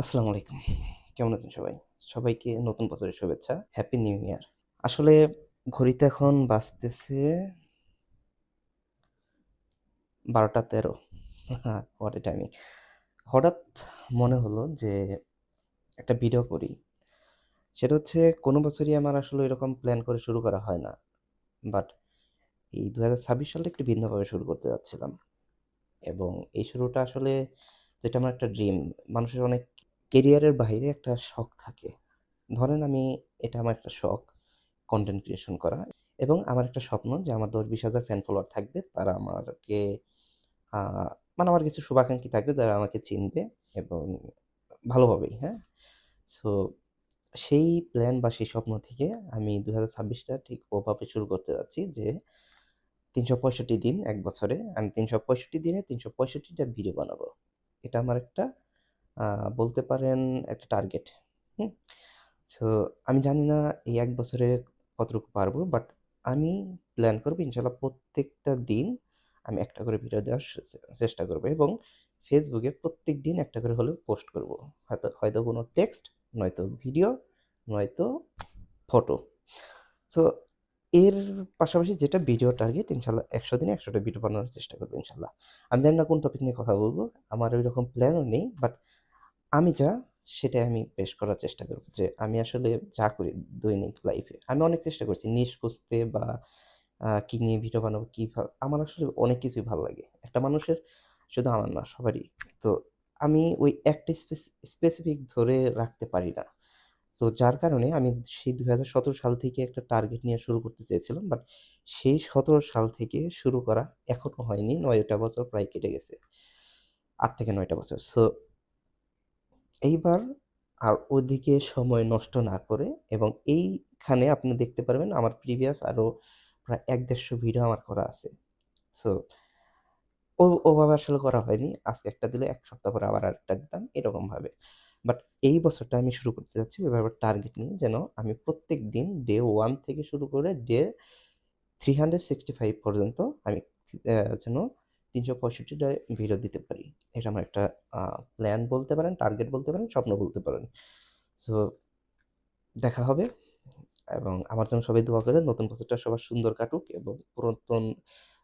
আসসালামু আলাইকুম। কেমন আছেন সবাই? সবাইকে নতুন বছরের শুভেচ্ছা। Happy new year. আসলে ঘড়িতে এখন বাজতেছে ১২টা ১৩। What a timing. হঠাৎ মনে হলো যে একটা ভিডিও করি। সেটা হচ্ছে কোনো বছরই আমার আসলে এরকম প্ল্যান করে শুরু করা হয় না। বাট এই ২০২৬ সালটা একটু ভিন্নভাবে শুরু করতে যাচ্ছিলাম। এবং এই শুরুটা আসলে যেটা আমার একটা ড্রিম। মানুষের অনেক কেরিয়ারের বাইরে একটা শখ থাকে। ধরেন এটা আমার একটা শখ কনটেন্ট ক্রিয়েশন করা এবং আমার একটা স্বপ্ন যে আমার ১০-২০ হাজার ফ্যান ফলোয়ার থাকবে। তারা আমাকে আ মানে আমার কিছু শুভাকাঙ্ক্ষী থাকবে যারা আমাকে চিনবে এবং ভালোভাবেই, হ্যাঁ? সো সেই প্ল্যান বা সেই স্বপ্ন থেকে আমি ২০২৬ টা ঠিক ওভাবে শুরু করতে যাচ্ছি যে ৩৬৫ দিন ১ বছরে আমি ৩৬৫ দিনে ৩৬৫ টা ভিডিও বানাবো। এটা আমার একটা আ বলতে পারেন একটা টার্গেট। হুম? সো আমি জানি না এই ১ বছরে কতটুকু পারবো। বাট আমি প্ল্যান করব ইনশাআল্লাহ প্রত্যেকটা দিন আমি একটা করে ভিডিও দেওয়ার চেষ্টা করব এবং ফেসবুকে প্রত্যেকদিন একটা করে হলেও পোস্ট করব। হয়তো কোনো টেক্সট, নয়তো ভিডিও, নয়তো ফটো। সো এর পাশাপাশি যেটা ভিডিও টার্গেট ইনশাআল্লাহ ১০০ দিনে ১০০ টা ভিডিও বানানোর চেষ্টা করব ইনশাআল্লাহ। আমি জানি না কোন টপিক নিয়ে কথা বলব। আমার ঐরকম প্ল্যানও নেই। বাট আমি যা সেটাই আমি পেশ করার চেষ্টা করব যে আমি আসলে যা করি দৈনিক লাইফে। আমি অনেক চেষ্টা করছি নিশ খুঁজতে বা কি নিয়ে ভিডিও বানাবো, আমার আসলে অনেক কিছুই ভাল লাগে। একটা মানুষের শুধু আমার না সবারই। তো আমি ওই একটা স্পেসিফিক ধরে রাখতে পারি না। সো যার কারণে আমি সেই ২০১৭ সাল থেকে একটা টার্গেট নিয়ে শুরু করতে চেয়েছিলাম। বাট সেই ১৭ সাল থেকে শুরু করা এখনো হয়নি। ৯ টা বছর প্রায় কেটে গেছে। ৮ থেকে ৯ টা বছর। সো এইবার আর ওদিকে সময় নষ্ট না করে এবং এইখানে আপনি দেখতে পারবেন আমার প্রিভিয়াস আরো প্রায় ১-১৫০ ভিডিও আমার করা আছে। সো ওভাবে আসলে করা হয়নি। আজকে একটা দিলে ১ সপ্তাহ পরে আবার আরেকটা দিতাম এরকমভাবে। বাট এই বছরটা আমি শুরু করতে যাচ্ছি ওইভাবে টার্গেট নিয়ে যেন আমি প্রত্যেকদিন ডে 1 থেকে শুরু করে ডে 365 পর্যন্ত আমি যেন ৩৬৫ টা ভিডিও দিতে পারি। এটা আমার একটা আ প্ল্যান বলতে পারেন, টার্গেট বলতে পারেন, স্বপ্ন বলতে পারেন। সো দেখা হবে এবং আমার জন্য সবাই দোয়া করেন। নতুন বছরটা সবার সুন্দর কাটুক এবং পুরাতন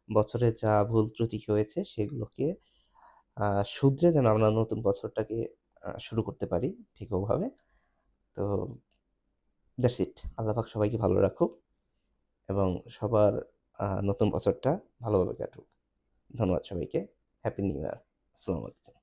বছরে যা ভুল ত্রুটি হয়েছে সেগুলোকে আ শুধরে যেন আমরা নতুন বছরটাকে শুরু করতে পারি ঠিক ওভাবে। তো দ্যাটস ইট। আল্লাহ পাক সবাইকে ভালো রাখুক এবং সবার নতুন বছরটা ভালোভাবে কাটুক। ধন্যবাদ সবাইকে। Happy new year. আসসালামু আলাইকুম।